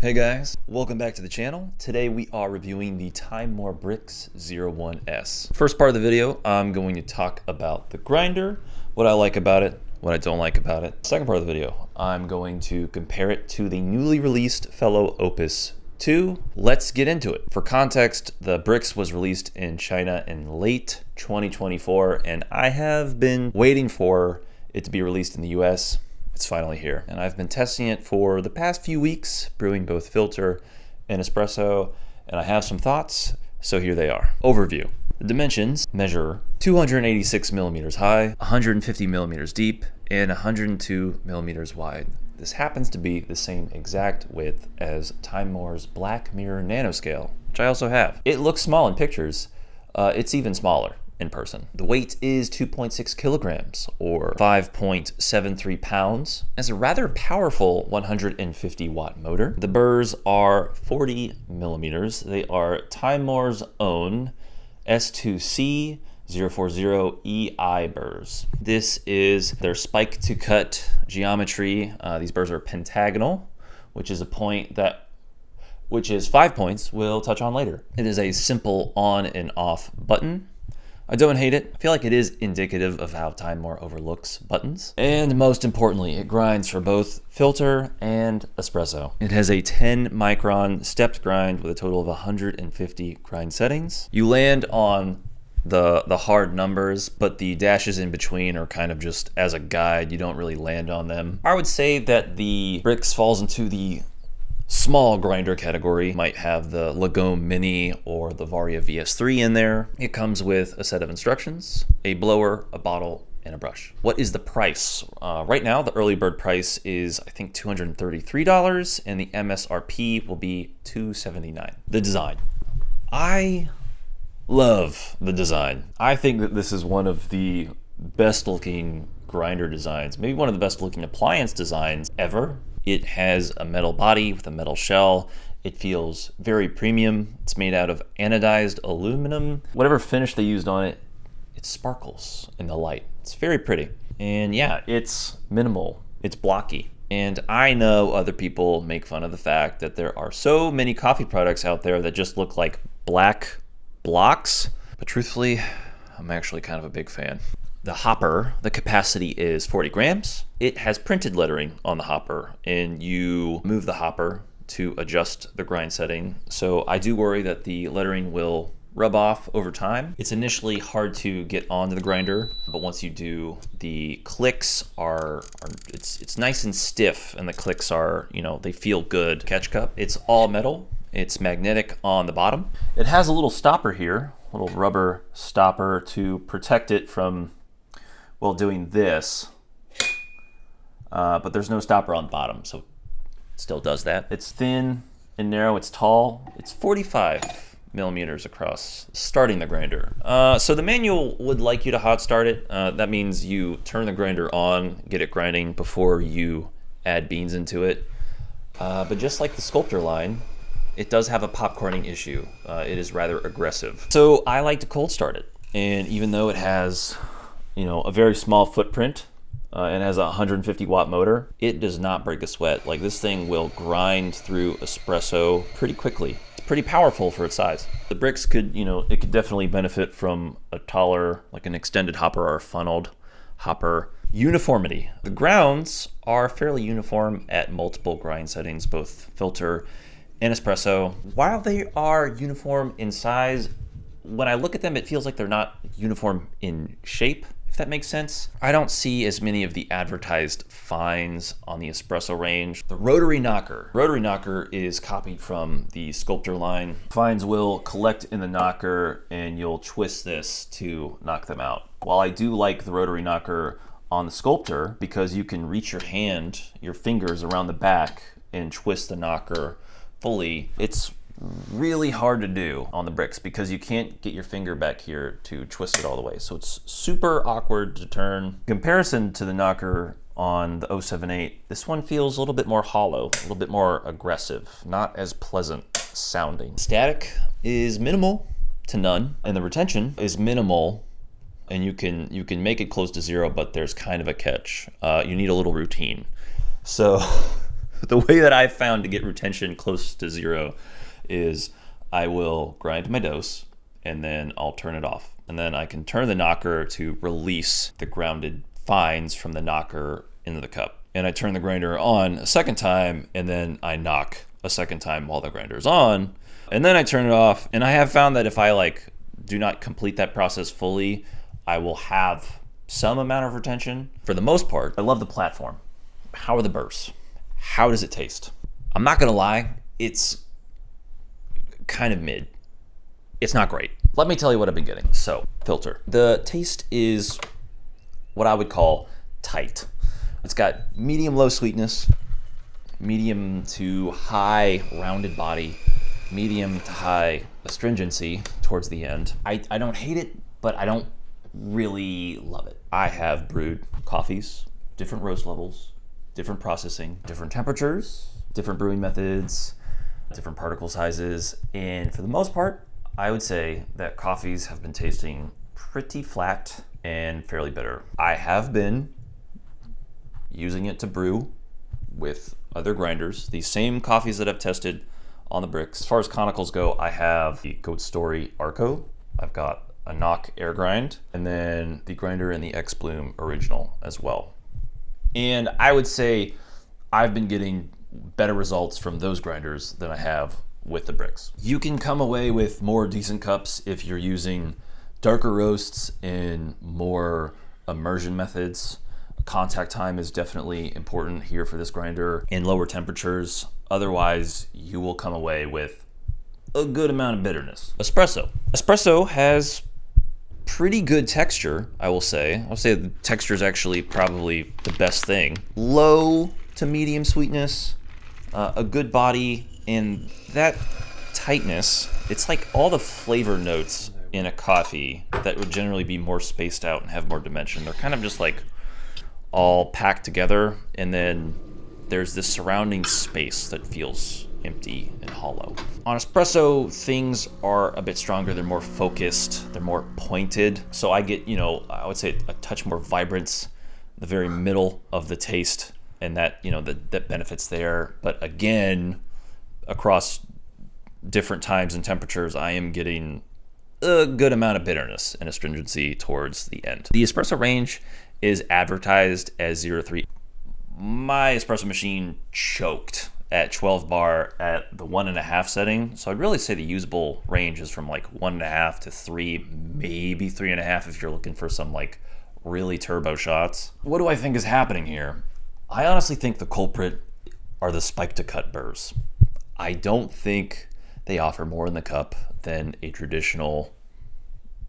Hey guys, welcome back to the channel. Today we are reviewing the Timemore Bricks 01S. First part of the video, I'm going to talk about the grinder, what I like about it, what I don't like about it. Second part of the video, I'm going to compare it to the newly released Fellow Opus 2. Let's get into it. For context, the Bricks was released in China in late 2024, and I have been waiting for it to be released in the US. It's finally here, and I've been testing it for the past few weeks, brewing both filter and espresso, and I have some thoughts, so here they are. Overview. The dimensions measure 286 millimeters high, 150 millimeters deep, and 102 millimeters wide. This happens to be the same exact width as Timemore's Black Mirror Nanoscale, which I also have. It looks small in pictures. It's even smaller in person. The weight is 2.6 kilograms or 5.73 pounds. It's a rather powerful 150 watt motor. The burrs are 40 millimeters. They are Timemore's own S2C 040EI burrs. This is their spike to cut geometry. These burrs are pentagonal, which is 5 points we'll touch on later. It is a simple on and off button. I don't hate it. I feel like it is indicative of how Timemore overlooks buttons. And most importantly, it grinds for both filter and espresso. It has a 10 micron stepped grind with a total of 150 grind settings. You land on the hard numbers, but the dashes in between are kind of just as a guide. You don't really land on them. I would say that the Bricks falls into the small grinder category. Might have the Lagome Mini or the Varia VS3 in there. It comes with a set of instructions, a blower, a bottle, and a brush. What is the price? Right now, the early bird price is, I think, $233, and the MSRP will be $279. The design. I love the design. I think that this is one of the best looking grinder designs, maybe one of the best looking appliance designs ever. It has a metal body with a metal shell. It feels very premium. It's made out of anodized aluminum. Whatever finish they used on it, it sparkles in the light. It's very pretty. And yeah, it's minimal. It's blocky. And I know other people make fun of the fact that there are so many coffee products out there that just look like black blocks. But truthfully, I'm actually kind of a big fan. The hopper, the capacity is 40 grams. It has printed lettering on the hopper, and you move the hopper to adjust the grind setting. So I do worry that the lettering will rub off over time. It's initially hard to get onto the grinder, but once you do, the clicks it's nice and stiff, and the clicks are, they feel good. Catch cup, it's all metal. It's magnetic on the bottom. It has a little stopper here, a little rubber stopper to protect it from doing this, but there's no stopper on the bottom, so it still does that. It's thin and narrow, it's tall. It's 45 millimeters across, starting the grinder. So the manual would like you to hot start it. That means you turn the grinder on, get it grinding before you add beans into it. But just like the Sculptor line, it does have a popcorning issue. It is rather aggressive. So I like to cold start it. And even though it has a very small footprint and has a 150 watt motor, it does not break a sweat. Like, this thing will grind through espresso pretty quickly. It's pretty powerful for its size. The Bricks could, it could definitely benefit from a taller, like an extended hopper or a funneled hopper. Uniformity. The grounds are fairly uniform at multiple grind settings, both filter and espresso. While they are uniform in size, when I look at them, it feels like they're not uniform in shape, if that makes sense. I don't see as many of the advertised fines on the espresso range. The rotary knocker. Rotary knocker is copied from the Sculptor line. Fines will collect in the knocker, and you'll twist this to knock them out. While I do like the rotary knocker on the Sculptor, because you can reach your fingers around the back and twist the knocker fully, it's really hard to do on the Bricks because you can't get your finger back here to twist it all the way. So it's super awkward to turn. In comparison to the knocker on the 078, this one feels a little bit more hollow, a little bit more aggressive, not as pleasant sounding. Static is minimal to none, and the retention is minimal, and you can make it close to zero, but there's kind of a catch. You need a little routine. So the way that I've found to get retention close to zero is I will grind my dose and then I'll turn it off. And then I can turn the knocker to release the grounded fines from the knocker into the cup. And I turn the grinder on a second time and then I knock a second time while the grinder is on. And then I turn it off. And I have found that if I do not complete that process fully, I will have some amount of retention. For the most part, I love the platform. How are the burrs? How does it taste? I'm not gonna lie, it's kind of mid. It's not great. Let me tell you what I've been getting. So, filter. The taste is what I would call tight. It's got medium low sweetness, medium to high rounded body, medium to high astringency towards the end. I don't hate it, but I don't really love it. I have brewed coffees, different roast levels, different processing, different temperatures, different brewing methods, different particle sizes, and for the most part, I would say that coffees have been tasting pretty flat and fairly bitter. I have been using it to brew with other grinders, the same coffees that I've tested on the bricks. As far as conicals go, I have the Goat Story Arco. I've got a Knock Air Grind, and then the grinder in the X Bloom Original as well. And I would say I've been getting better results from those grinders than I have with the bricks. You can come away with more decent cups if you're using darker roasts and more immersion methods. Contact time is definitely important here for this grinder in lower temperatures. Otherwise, you will come away with a good amount of bitterness. Espresso. Espresso has pretty good texture, I will say. I'll say the texture is actually probably the best thing. Low to medium sweetness, a good body, and that tightness, it's like all the flavor notes in a coffee that would generally be more spaced out and have more dimension. They're kind of just like all packed together, and then there's this surrounding space that feels empty and hollow. On espresso, things are a bit stronger. They're more focused, they're more pointed. So I get, I would say a touch more vibrance, the very middle of the taste, and that, that benefits there. But again, across different times and temperatures, I am getting a good amount of bitterness and astringency towards the end. The espresso range is advertised as 0 to 3. My espresso machine choked at 12 bar at the 1.5 setting. So I'd really say the usable range is from 1.5 to 3, maybe 3.5 if you're looking for some really turbo shots. What do I think is happening here? I honestly think the culprit are the spike to cut burrs. I don't think they offer more in the cup than a traditional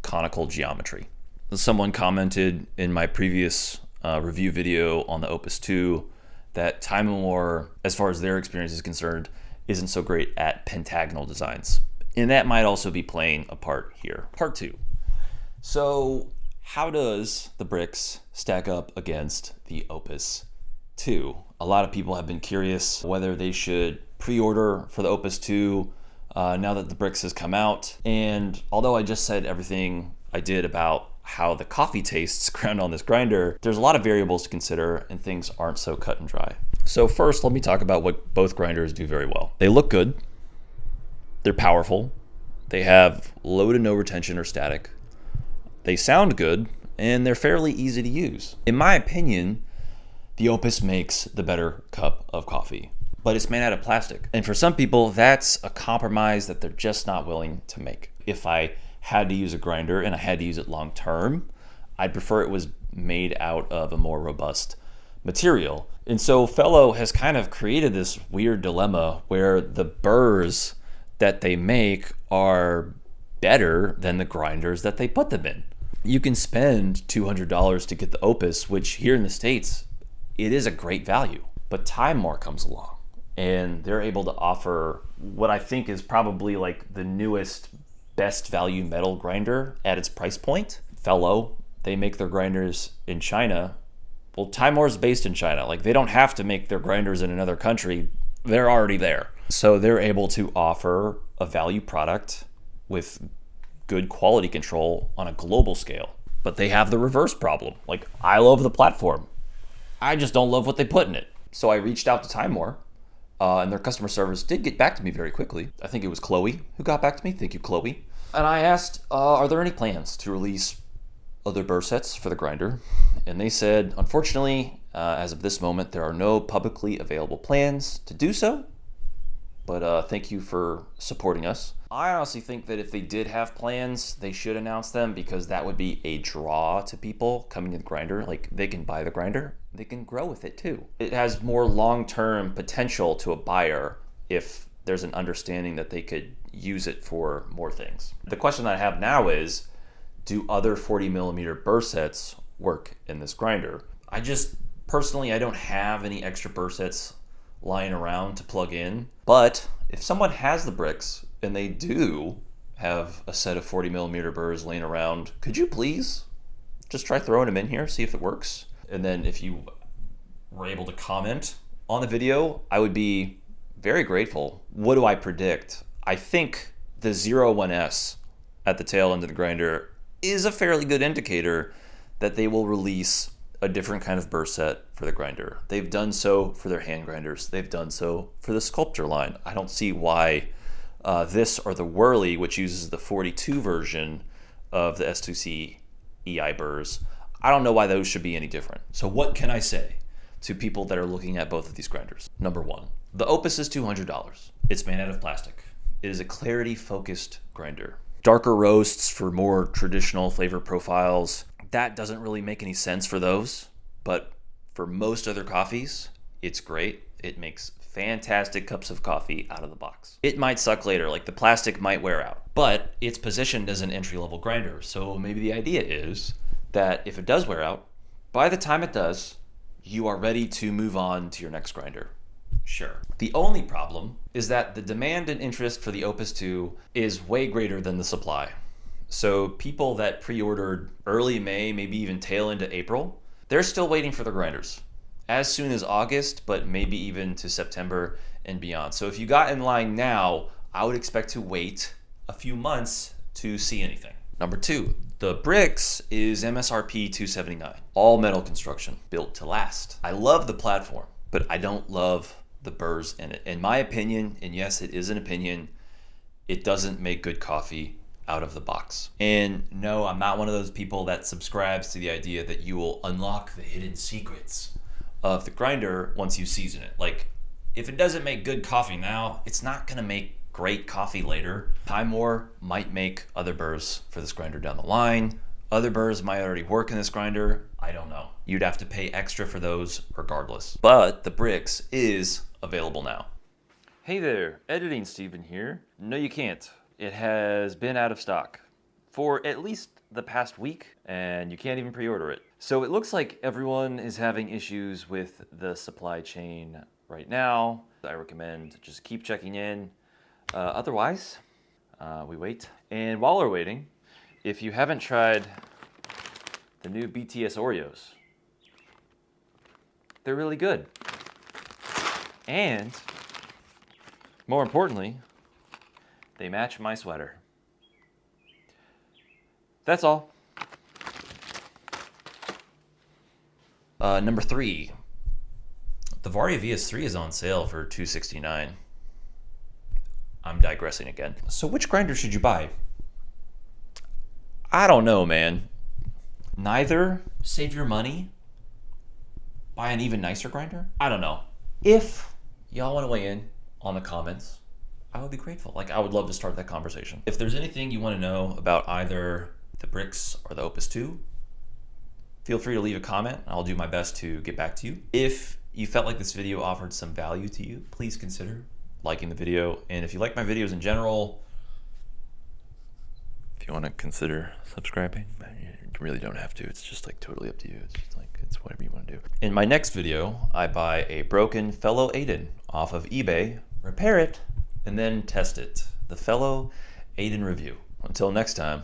conical geometry. Someone commented in my previous review video on the Opus 2 that Timemore, as far as their experience is concerned, isn't so great at pentagonal designs. And that might also be playing a part here. Part 2. So how does the bricks stack up against the Opus 2? A lot of people have been curious whether they should pre-order for the Opus 2 now that the bricks has come out. And although I just said everything I did about how the coffee tastes ground on this grinder, there's a lot of variables to consider and things aren't so cut and dry. So first, let me talk about what both grinders do very well. They look good, they're powerful, they have low to no retention or static, they sound good, and they're fairly easy to use. In my opinion, the Opus makes the better cup of coffee, but it's made out of plastic. And for some people, that's a compromise that they're just not willing to make. If I had to use a grinder and I had to use it long term, I'd prefer it was made out of a more robust material. And so Fellow has kind of created this weird dilemma where the burrs that they make are better than the grinders that they put them in. You can spend $200 to get the Opus, which here in the States, it is a great value. But Timemore comes along and they're able to offer what I think is probably the newest best value metal grinder at its price point. Fellow, they make their grinders in China. Well, Timemore's based in China. They don't have to make their grinders in another country. They're already there. So they're able to offer a value product with good quality control on a global scale. But they have the reverse problem. I love the platform. I just don't love what they put in it. So I reached out to Timemore And their customer service did get back to me very quickly. I think it was Chloe who got back to me. Thank you, Chloe. And I asked, are there any plans to release other burr sets for the grinder? And they said, unfortunately, as of this moment, there are no publicly available plans to do so. But thank you for supporting us. I honestly think that if they did have plans, they should announce them, because that would be a draw to people coming to the grinder. Like, they can buy the grinder, they can grow with it too. It has more long-term potential to a buyer if there's an understanding that they could use it for more things. The question I have now is, do other 40 millimeter burr sets work in this grinder? I don't have any extra burr sets lying around to plug in, but if someone has the bricks and they do have a set of 40 millimeter burrs laying around, could you please just try throwing them in here, see if it works? And then if you were able to comment on the video, I would be very grateful. What do I predict? I think the 01S at the tail end of the grinder is a fairly good indicator that they will release a different kind of burr set for the grinder. They've done so for their hand grinders. They've done so for the Sculptor line. I don't see why this or the Whirly, which uses the 42 version of the S2C EI burrs, I don't know why those should be any different. So what can I say to people that are looking at both of these grinders? Number one, the Opus is $200. It's made out of plastic. It is a clarity-focused grinder. Darker roasts for more traditional flavor profiles, that doesn't really make any sense for those, but for most other coffees, it's great. It makes fantastic cups of coffee out of the box. It might suck later, like the plastic might wear out, but it's positioned as an entry-level grinder. So maybe the idea is that if it does wear out, by the time it does, you are ready to move on to your next grinder. Sure. The only problem is that the demand and interest for the Opus 2 is way greater than the supply. So people that pre-ordered early May, maybe even tail into April, they're still waiting for their grinders as soon as August, but maybe even to September and beyond. So if you got in line now, I would expect to wait a few months to see anything. Number two, the Bricks is MSRP $279. All metal construction, built to last. I love the platform, but I don't love the burrs in it. In my opinion, and yes, it is an opinion, it doesn't make good coffee out of the box. And no, I'm not one of those people that subscribes to the idea that you will unlock the hidden secrets of the grinder once you season it. Like, if it doesn't make good coffee now, it's not gonna make great coffee later. Timemore might make other burrs for this grinder down the line. Other burrs might already work in this grinder. I don't know. You'd have to pay extra for those regardless. But the Bricks is available now. Hey there, Editing Steven here. No, you can't. It has been out of stock for at least the past week, and you can't even pre-order it. So it looks like everyone is having issues with the supply chain right now. I recommend just keep checking in. Otherwise, we wait. And while we're waiting, if you haven't tried the new BTS Oreos, they're really good. And more importantly, they match my sweater. That's all. Number three, the Varia VS3 is on sale for $269. I'm digressing again. So which grinder should you buy? I don't know, man. Neither. Save your money. Buy an even nicer grinder? I don't know. If y'all want to weigh in on the comments, I would be grateful. Like, I would love to start that conversation. If there's anything you want to know about either the Bricks or the Opus 2, feel free to leave a comment. I'll do my best to get back to you. If you felt like this video offered some value to you, please consider liking the video. And if you like my videos in general, if you want to consider subscribing, you really don't have to. It's just like totally up to you. It's just like, it's whatever you want to do. In my next video, I buy a broken Fellow Aiden off of eBay, repair it, and then test it. The Fellow Aiden review. Until next time.